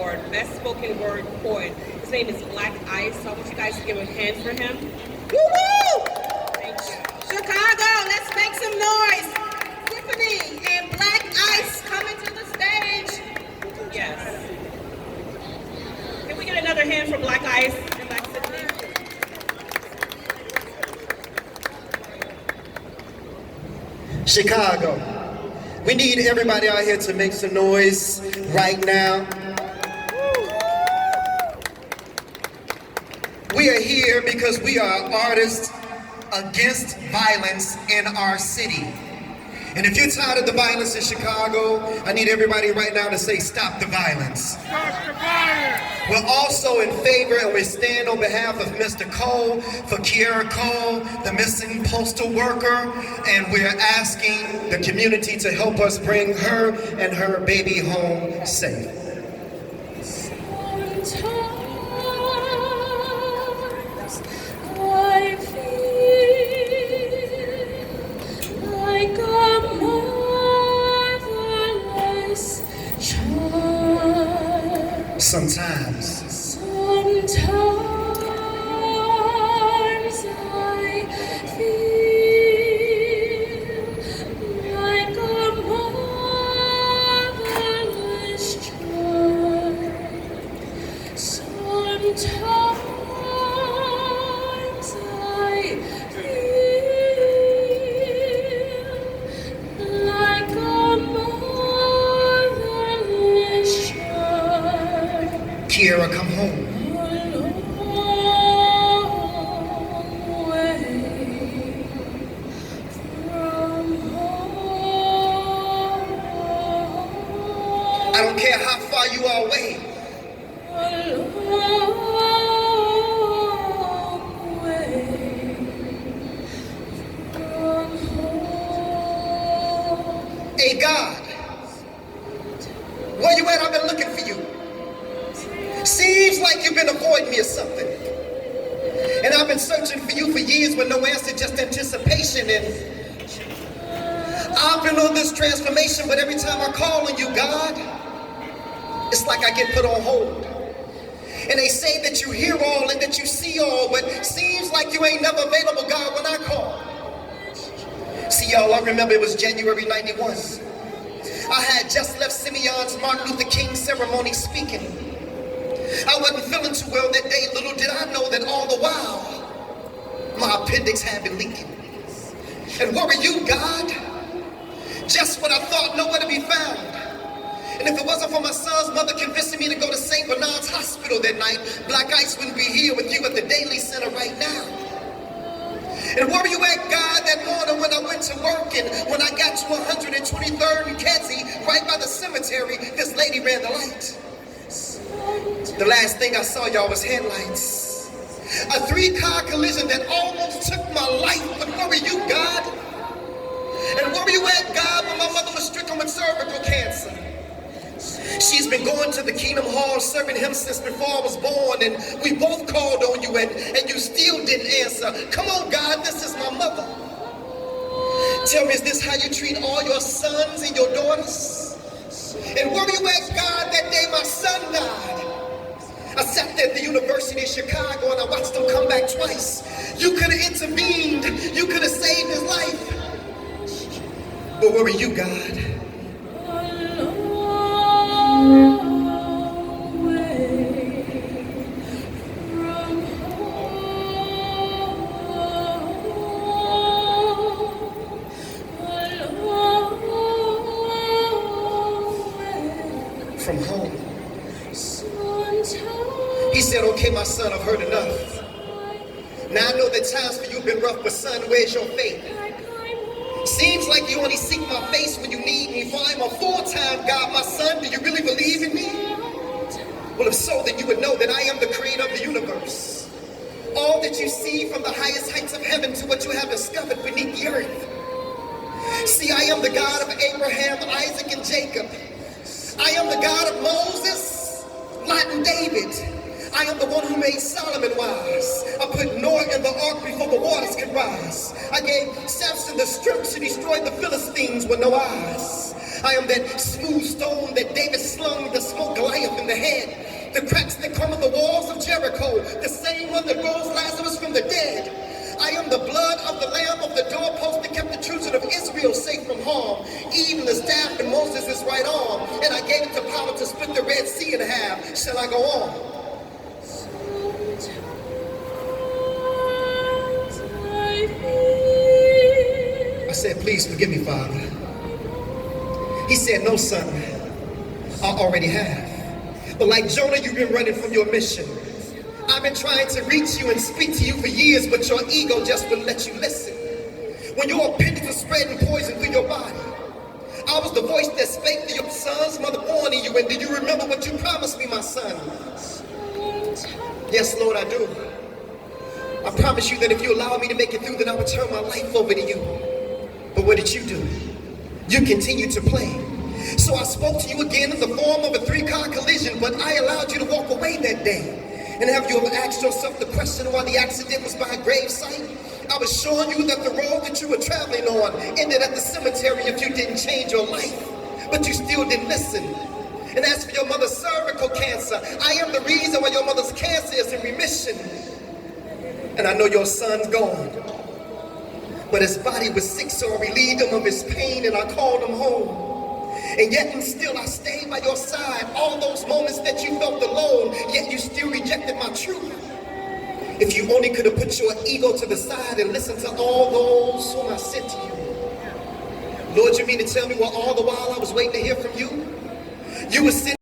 Award, Best Spoken Word Poet. His name is Blaq Ice, so I want you guys to give a hand for him. Woo-woo! Thank you. Chicago, let's make some noise. Symphony and Blaq Ice coming to the stage. Yes. Can we get another hand for Blaq Ice and Blaq Symphony? Chicago, we need everybody out here to make some noise right now. We are here because we are artists against violence in our city. And if you're tired of the violence in Chicago, I need everybody right now to say, stop the violence. Stop the violence! We're also in favor and we stand on behalf of Mr. Cole, for Kiara Cole, the missing postal worker, and we're asking the community to help us bring her and her baby home safe. Sometimes I feel like a motherless child. Sometimes I feel like a motherless child. Kiara, come home. I don't care how far you are away. Hey God, where you at? I've been looking for you. Seems like you've been avoiding me or something. And I've been searching for you for years with no answer, just anticipation. And I've been on this transformation, but every time I call on you, God, it's like I get put on hold. And they say that you hear all and that you see all, but seems like you ain't never available, God, when I call. See, y'all, I remember it was January 91. I had just left Simeon's Martin Luther King ceremony speaking. I wasn't feeling too well that day. Little did I know that all the while, my appendix had been leaking. And where were you, God? Just when I thought nowhere to be found. And if it wasn't for my son's mother convincing me to go to St. Bernard's Hospital that night, Blaq Ice wouldn't be here with you at the Daley Center right now. And where were you at, God, that morning when I went to work and when I got to 123rd and Kedzie, right by the cemetery, this lady ran the light. The last thing I saw, y'all, was headlights. A 3-car collision that almost took my life, but where were you, God? And where were you at, God, when my mother was stricken with cervical cancer? She's been going to the Kingdom Hall serving him since before I was born, and we both called on you, and you still didn't answer. Come on, God, this is my mother. Tell me, is this how you treat all your sons and your daughters? And where were you at, God, that day my son died? I sat there at the University of Chicago and I watched him come back twice. You could have intervened. You could have saved his life. But where were you, God? From home. He said, okay, my son, I've heard enough. Now I know that times for you have been rough, but son, where's your faith? Seems like you only seek my face when you need me, for I'm a full-time God. My son, do you really believe in me? Well, if so, then you would know that I am the creator of the universe. All that you see from the highest heights of heaven to what you have discovered beneath the earth. See, I am the God of Abraham, Isaac, and Jacob. I am the God of Moses, Lot, and David. I am the one who made Solomon wise. I put Noah in the ark before the waters could rise. I gave Samson the strength to destroy the Philistines with no eyes. I am that smooth stone that David slung to smoke Goliath in the head. The cracks that come in the walls of Jericho, the same one that rose Lazarus from the dead. I am the blood of the lamb of the doorpost that kept the children of Israel safe from harm. Even the staff in Moses' right arm, and I gave it the power to split the Red Sea in half. Shall I go on? I said, please forgive me, Father. He said, no, son, I already have. But like Jonah, you've been running from your mission. I've been trying to reach you and speak to you for years, but your ego just wouldn't let you listen. When your appendix was spreading poison through your body, I was the voice that spake to your son's mother warning you. And do you remember what you promised me, my son? Yes, Lord, I do. I promise you that if you allow me to make it through, then I will turn my life over to you. But what did you do? You continued to play. So I spoke to you again in the form of a 3-car collision, but I allowed you to walk away that day. And have you ever asked yourself the question why the accident was by a gravesite? I was showing you that the road that you were traveling on ended at the cemetery if you didn't change your life. But you still didn't listen. And as for your mother's cervical cancer, I am the reason why your mother's cancer is in remission. And I know your son's gone. But his body was sick, so I relieved him of his pain and I called him home. And yet and still I stayed by your side. All those moments that you felt alone, yet you still rejected my truth. If you only could have put your ego to the side and listened to all those whom I sent to you. Lord, you mean to tell me all the while I was waiting to hear from you? You were sitting